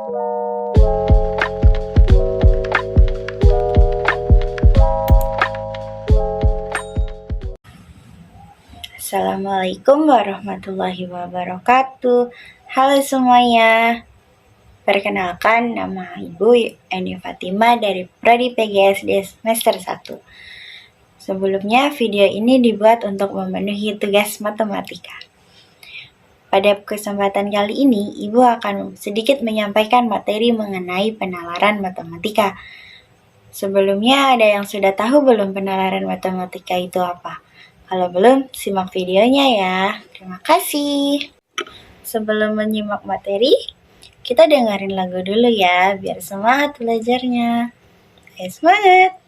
Assalamualaikum warahmatullahi wabarakatuh. Halo semuanya. Perkenalkan, nama Ibu Eni Fatima dari Prodi PGSD semester 1. Sebelumnya, video ini dibuat untuk memenuhi tugas matematika. Pada kesempatan kali ini, Ibu akan sedikit menyampaikan materi mengenai penalaran matematika. Sebelumnya, ada yang sudah tahu belum penalaran matematika itu apa? Kalau belum, simak videonya ya. Terima kasih. Sebelum menyimak materi, kita dengerin lagu dulu ya, biar semangat belajarnya. Ayo semangat!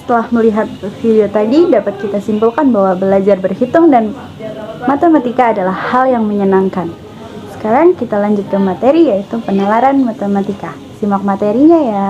Setelah melihat video tadi, dapat kita simpulkan bahwa belajar berhitung dan matematika adalah hal yang menyenangkan. Sekarang kita lanjut ke materi, yaitu penalaran matematika. Simak materinya ya.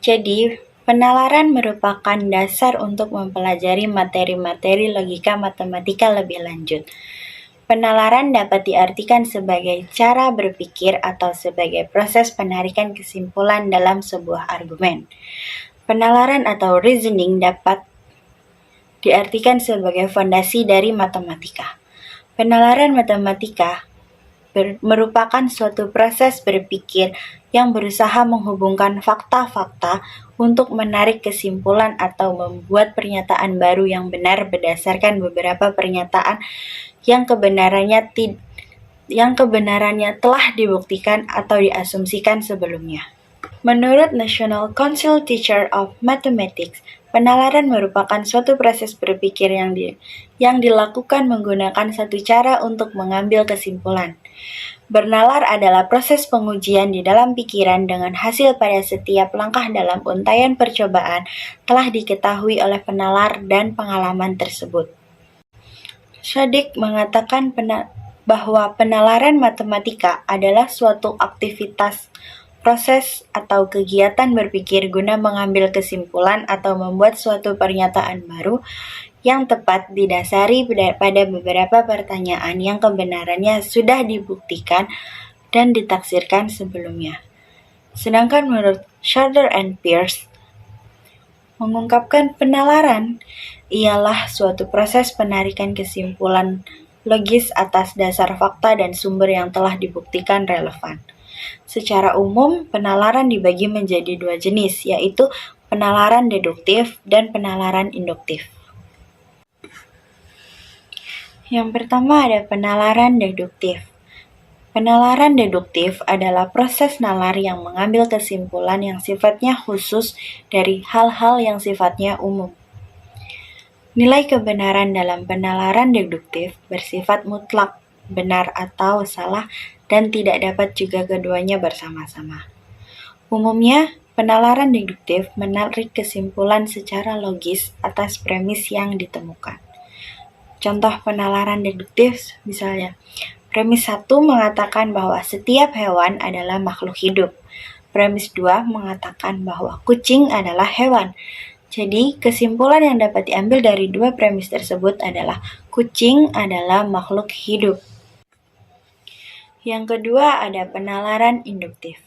Jadi, penalaran merupakan dasar untuk mempelajari materi-materi logika matematika lebih lanjut. Penalaran dapat diartikan sebagai cara berpikir atau sebagai proses penarikan kesimpulan dalam sebuah argumen. Penalaran atau reasoning dapat diartikan sebagai fondasi dari matematika. Penalaran matematika merupakan suatu proses berpikir yang berusaha menghubungkan fakta-fakta untuk menarik kesimpulan atau membuat pernyataan baru yang benar berdasarkan beberapa pernyataan yang kebenarannya telah dibuktikan atau diasumsikan sebelumnya. Menurut National Council Teacher of Mathematics, Penalaran merupakan suatu proses berpikir yang dilakukan menggunakan satu cara untuk mengambil kesimpulan. Bernalar adalah proses pengujian di dalam pikiran dengan hasil pada setiap langkah dalam untaian percobaan telah diketahui oleh penalar dan pengalaman tersebut. Sadiq mengatakan bahwa penalaran matematika adalah suatu aktivitas proses atau kegiatan berpikir guna mengambil kesimpulan atau membuat suatu pernyataan baru yang tepat didasari pada beberapa pertanyaan yang kebenarannya sudah dibuktikan dan ditaksirkan sebelumnya. Sedangkan menurut Schroeder and Peirce, mengungkapkan penalaran ialah suatu proses penarikan kesimpulan logis atas dasar fakta dan sumber yang telah dibuktikan relevan. Secara umum, penalaran dibagi menjadi dua jenis, yaitu penalaran deduktif dan penalaran induktif. Yang pertama ada penalaran deduktif. Penalaran deduktif adalah proses nalar yang mengambil kesimpulan yang sifatnya khusus dari hal-hal yang sifatnya umum. Nilai kebenaran dalam penalaran deduktif bersifat mutlak, benar atau salah, dan tidak dapat juga keduanya bersama-sama. Umumnya, penalaran deduktif menarik kesimpulan secara logis atas premis yang ditemukan. Contoh penalaran deduktif misalnya, premis 1 mengatakan bahwa setiap hewan adalah makhluk hidup. Premis 2 mengatakan bahwa kucing adalah hewan. Jadi, kesimpulan yang dapat diambil dari dua premis tersebut adalah kucing adalah makhluk hidup. Yang kedua ada penalaran induktif.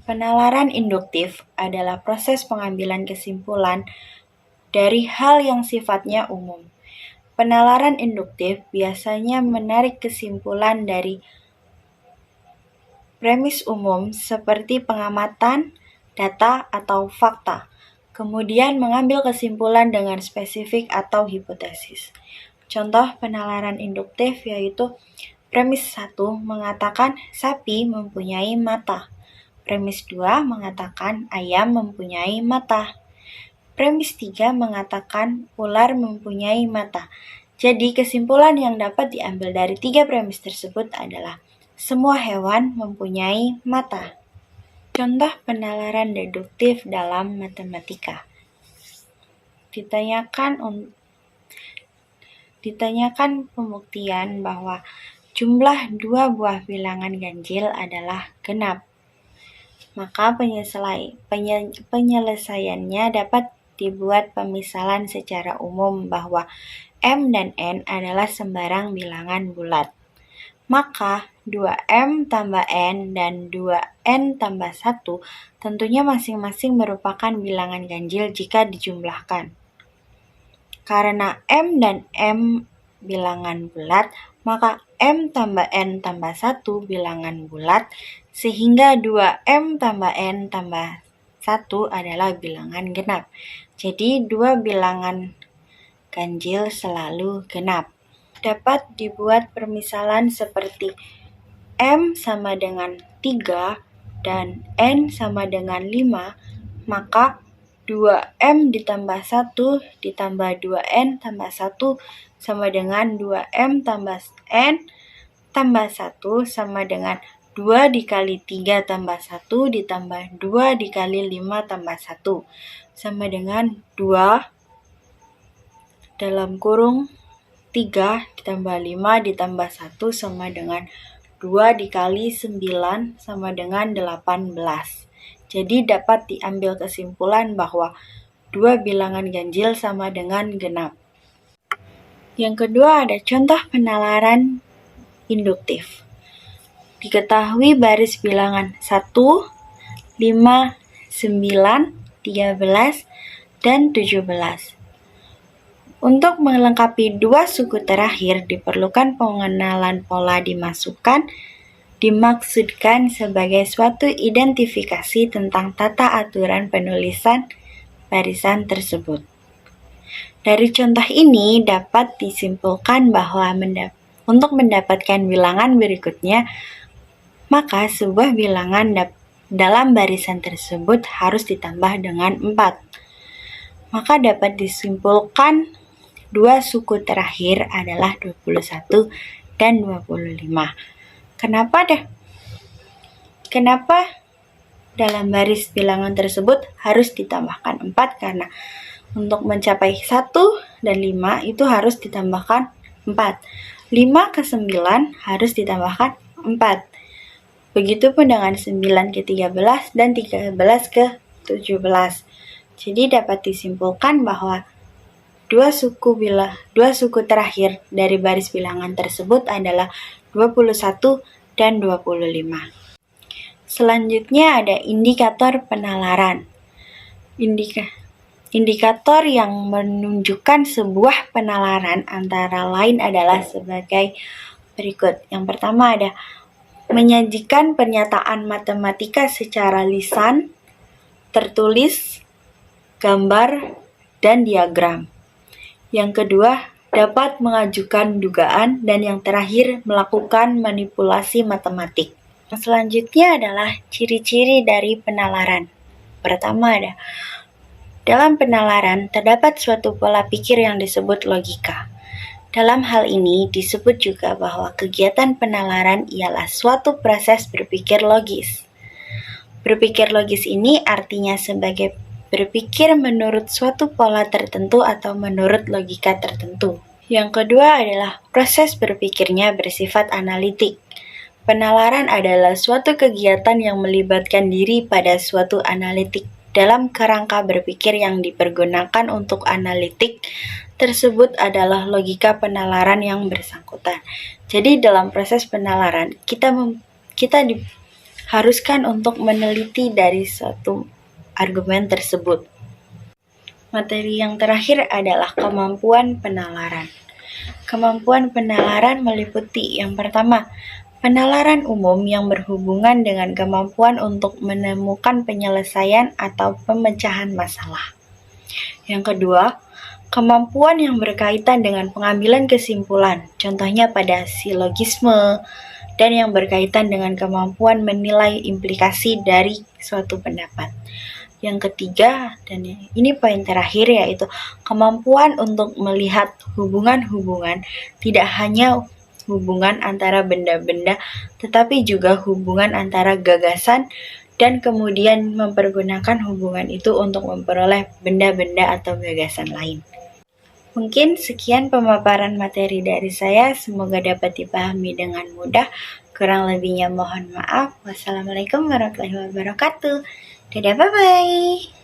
Penalaran induktif adalah proses pengambilan kesimpulan dari hal yang sifatnya umum. Penalaran induktif biasanya menarik kesimpulan dari premis umum seperti pengamatan, data, atau fakta, kemudian mengambil kesimpulan dengan spesifik atau hipotesis. Contoh penalaran induktif yaitu premis 1 mengatakan sapi mempunyai mata. Premis 2 mengatakan ayam mempunyai mata. Premis 3 mengatakan ular mempunyai mata. Jadi kesimpulan yang dapat diambil dari tiga premis tersebut adalah semua hewan mempunyai mata. Contoh penalaran deduktif dalam matematika. Ditanyakan pembuktian bahwa jumlah dua buah bilangan ganjil adalah genap. Maka penyelesaiannya dapat dibuat pemisalan secara umum bahwa M dan N adalah sembarang bilangan bulat. Maka 2M tambah N dan 2N tambah 1 tentunya masing-masing merupakan bilangan ganjil jika dijumlahkan. Karena M dan M bilangan bulat, maka M tambah N tambah 1 bilangan bulat, sehingga 2M tambah N tambah 1 adalah bilangan genap. Jadi, dua bilangan ganjil selalu genap. Dapat dibuat permisalan seperti M sama dengan 3 dan N sama dengan 5, maka 2M ditambah 1 ditambah 2N tambah 1 sama dengan 2M tambah N tambah 1 sama dengan 2 dikali 3 tambah 1 ditambah 2 dikali 5 tambah 1 sama dengan 2 dalam kurung 3 ditambah 5 ditambah 1 sama dengan 2 dikali 9 sama dengan 18. Jadi dapat diambil kesimpulan bahwa dua bilangan ganjil sama dengan genap. Yang kedua ada contoh penalaran induktif. Diketahui baris bilangan 1, 5, 9, 13, dan 17. Untuk melengkapi dua suku terakhir diperlukan pengenalan pola dimaksudkan sebagai suatu identifikasi tentang tata aturan penulisan barisan tersebut. Dari contoh ini dapat disimpulkan bahwa untuk mendapatkan bilangan berikutnya, maka sebuah bilangan dalam barisan tersebut harus ditambah dengan 4. maka dapat disimpulkan dua suku terakhir adalah 21 dan 25. Kenapa dalam baris bilangan tersebut harus ditambahkan 4? Karena untuk mencapai 1 dan 5 itu harus ditambahkan 4. 5 ke 9 harus ditambahkan 4. Begitupun dengan 9 ke 13 dan 13 ke 17. Jadi dapat disimpulkan bahwa dua suku terakhir dari baris bilangan tersebut adalah 21 dan 25. Selanjutnya ada indikator penalaran. Indikator yang menunjukkan sebuah penalaran antara lain adalah sebagai berikut. Yang pertama ada menyajikan pernyataan matematika secara lisan, tertulis, gambar, dan diagram. Yang kedua, dapat mengajukan dugaan, dan yang terakhir, melakukan manipulasi matematik. Selanjutnya adalah ciri-ciri dari penalaran. Pertama ada, dalam penalaran terdapat suatu pola pikir yang disebut logika. Dalam hal ini disebut juga bahwa kegiatan penalaran ialah suatu proses berpikir logis. Berpikir logis ini artinya sebagai berpikir menurut suatu pola tertentu atau menurut logika tertentu. Yang kedua adalah proses berpikirnya bersifat analitik. Penalaran adalah suatu kegiatan yang melibatkan diri pada suatu analitik. Dalam kerangka berpikir yang dipergunakan untuk analitik tersebut adalah logika penalaran yang bersangkutan. Jadi dalam proses penalaran kita diharuskan untuk meneliti dari suatu argumen tersebut. Materi yang terakhir adalah kemampuan penalaran. Kemampuan penalaran meliputi yang pertama, penalaran umum yang berhubungan dengan kemampuan untuk menemukan penyelesaian atau pemecahan masalah. Yang kedua, kemampuan yang berkaitan dengan pengambilan kesimpulan, contohnya pada silogisme, dan yang berkaitan dengan kemampuan menilai implikasi dari suatu pendapat. Yang ketiga, dan ini poin terakhir, yaitu kemampuan untuk melihat hubungan-hubungan, tidak hanya hubungan antara benda-benda, tetapi juga hubungan antara gagasan, dan kemudian mempergunakan hubungan itu untuk memperoleh benda-benda atau gagasan lain. Mungkin sekian pemaparan materi dari saya, semoga dapat dipahami dengan mudah. Kurang lebihnya mohon maaf. Wassalamualaikum warahmatullahi wabarakatuh. Dadah, bye-bye.